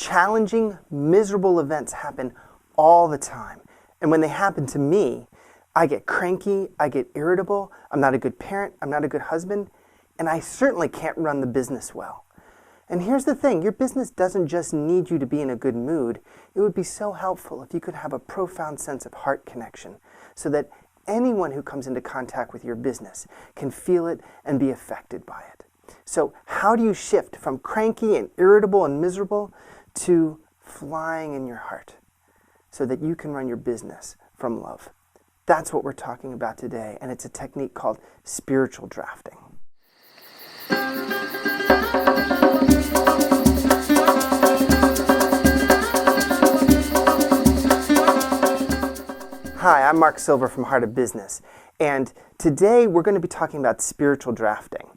challenging, miserable events happen all the time. And when they happen to me, I get cranky, I get irritable, I'm not a good parent, I'm not a good husband, and I certainly can't run the business well. And here's the thing, your business doesn't just need you to be in a good mood. It would be so helpful if you could have a profound sense of heart connection so that anyone who comes into contact with your business can feel it and be affected by it. So how do you shift from cranky and irritable and miserable to flying in your heart so that you can run your business from love? That's what we're talking about today, and it's a technique called spiritual drafting. Hi, I'm Mark Silver from Heart of Business, and today we're going to be talking about spiritual drafting.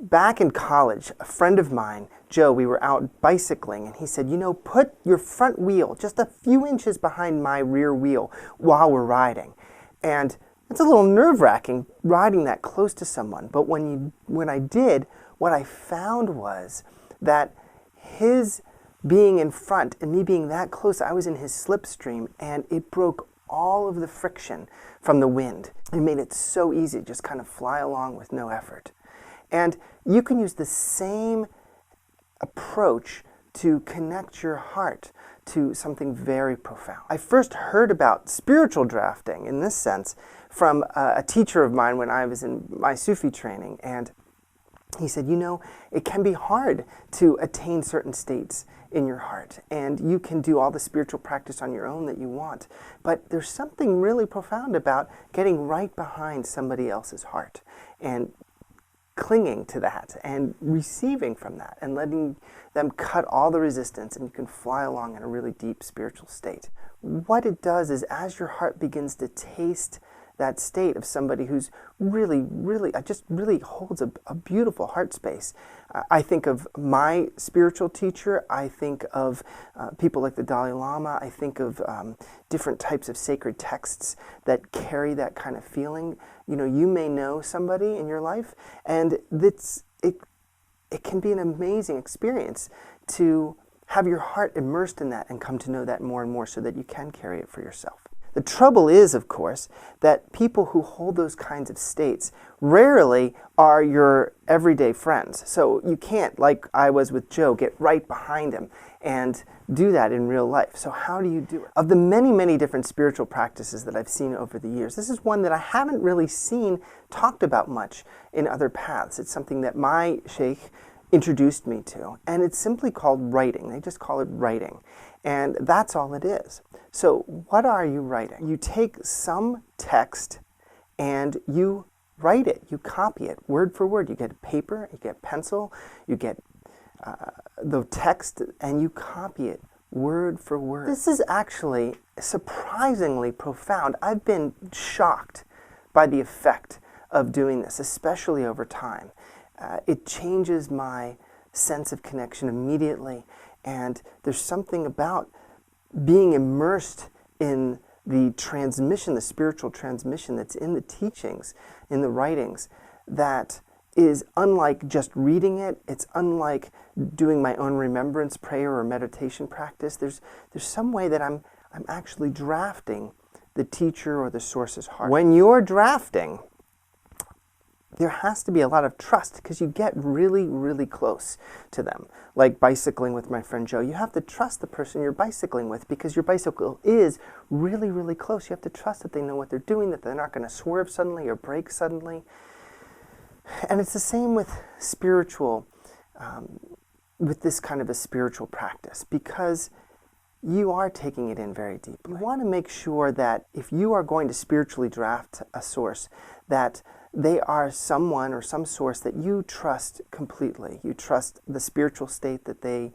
Back in college, a friend of mine, Joe, we were out bicycling, and he said, put your front wheel just a few inches behind my rear wheel while we're riding. And it's a little nerve-wracking riding that close to someone, but when I did, what I found was that his being in front and me being that close, I was in his slipstream, and it broke all of the friction from the wind. It made it so easy to just kind of fly along with no effort. And you can use the same approach to connect your heart to something very profound. I first heard about spiritual drafting in this sense from a teacher of mine when I was in my Sufi training, and he said, it can be hard to attain certain states in your heart, and you can do all the spiritual practice on your own that you want, but there's something really profound about getting right behind somebody else's heart and clinging to that and receiving from that and letting them cut all the resistance, and you can fly along in a really deep spiritual state. What it does is as your heart begins to taste that state of somebody who's really holds a beautiful heart space. I think of my spiritual teacher, I think of people like the Dalai Lama, I think of different types of sacred texts that carry that kind of feeling. You may know somebody in your life, and it can be an amazing experience to have your heart immersed in that and come to know that more and more so that you can carry it for yourself. The trouble is, of course, that people who hold those kinds of states rarely are your everyday friends. So you can't, like I was with Joe, get right behind him and do that in real life. So how do you do it? Of the many, many different spiritual practices that I've seen over the years, this is one that I haven't really seen talked about much in other paths. It's something that my sheikh introduced me to, and it's simply called writing. They just call it writing, and that's all it is. So what are you writing? You take some text and you write it, you copy it word for word. You get paper, you get pencil, you get the text, and you copy it word for word. This is actually surprisingly profound. I've been shocked by the effect of doing this, especially over time. It changes my sense of connection immediately, and there's something about being immersed in the transmission, the spiritual transmission that's in the teachings, in the writings, that is unlike just reading it. It's unlike doing my own remembrance prayer or meditation practice. There's some way that I'm actually drafting the teacher or the source's heart. When you're drafting, there has to be a lot of trust because you get really, really close to them. Like bicycling with my friend Joe, you have to trust the person you're bicycling with because your bicycle is really, really close. You have to trust that they know what they're doing, that they're not going to swerve suddenly or brake suddenly. And it's the same with spiritual, with this kind of a spiritual practice, because you are taking it in very deeply. You want to make sure that if you are going to spiritually draft a source, that they are someone or some source that you trust completely. You trust the spiritual state that they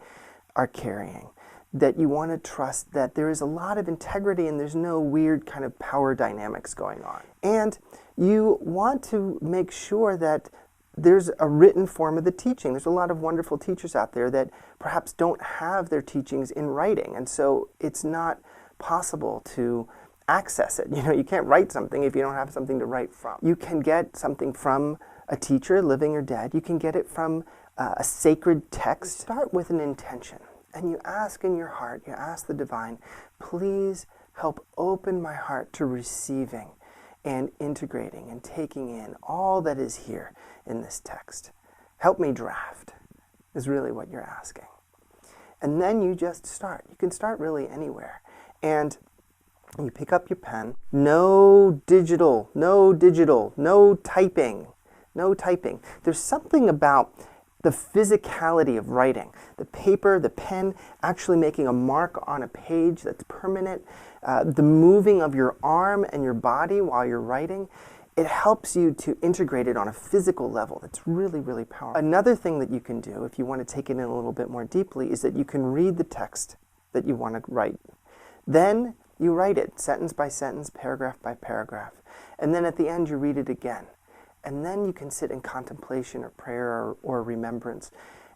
are carrying. That you want to trust that there is a lot of integrity and there's no weird kind of power dynamics going on. And you want to make sure that there's a written form of the teaching. There's a lot of wonderful teachers out there that perhaps don't have their teachings in writing, and so it's not possible to access it. You can't write something if you don't have something to write from. You can get something from a teacher, living or dead. You can get it from a sacred text. Start with an intention. And you ask in your heart, you ask the divine, please help open my heart to receiving and integrating and taking in all that is here in this text. Help me draft, is really what you're asking. And then you just start. You can start really anywhere. And you pick up your pen. No digital, no typing, no typing. There's something about the physicality of writing. The paper, the pen, actually making a mark on a page that's permanent. The moving of your arm and your body while you're writing. It helps you to integrate it on a physical level. That's really, really powerful. Another thing that you can do, if you want to take it in a little bit more deeply, is that you can read the text that you want to write. Then you write it sentence by sentence, paragraph by paragraph. And then at the end you read it again. And then you can sit in contemplation or prayer or remembrance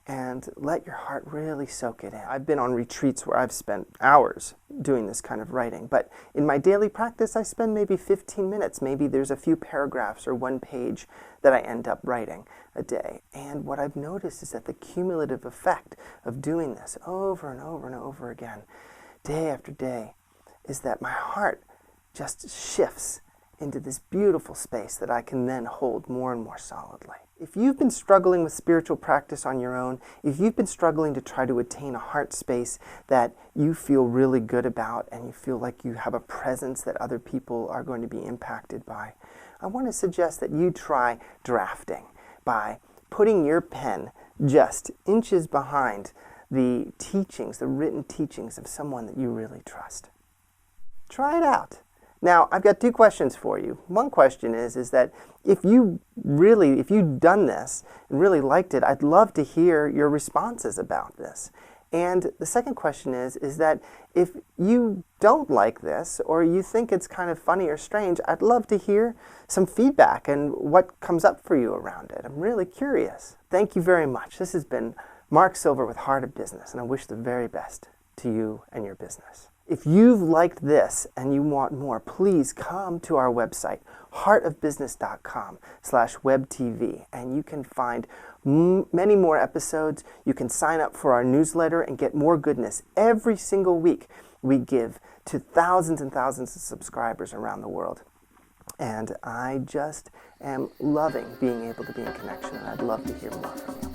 and let your heart really soak it in. I've been on retreats where I've spent hours doing this kind of writing, but in my daily practice I spend maybe 15 minutes. Maybe there's a few paragraphs or one page that I end up writing a day. And what I've noticed is that the cumulative effect of doing this over and over and over again, day after day, is that my heart just shifts into this beautiful space that I can then hold more and more solidly. If you've been struggling with spiritual practice on your own, if you've been struggling to try to attain a heart space that you feel really good about and you feel like you have a presence that other people are going to be impacted by, I want to suggest that you try drafting by putting your pen just inches behind the teachings, the written teachings of someone that you really trust. Try it out. Now, I've got two questions for you. One question is that if you've done this and really liked it, I'd love to hear your responses about this. And the second question is that if you don't like this or you think it's kind of funny or strange, I'd love to hear some feedback and what comes up for you around it. I'm really curious. Thank you very much. This has been Mark Silver with Heart of Business, and I wish the very best to you and your business. If you've liked this and you want more, please come to our website, heartofbusiness.com/webtv, and you can find many more episodes. You can sign up for our newsletter and get more goodness. Every single week we give to thousands and thousands of subscribers around the world. And I just am loving being able to be in connection, and I'd love to hear more from you.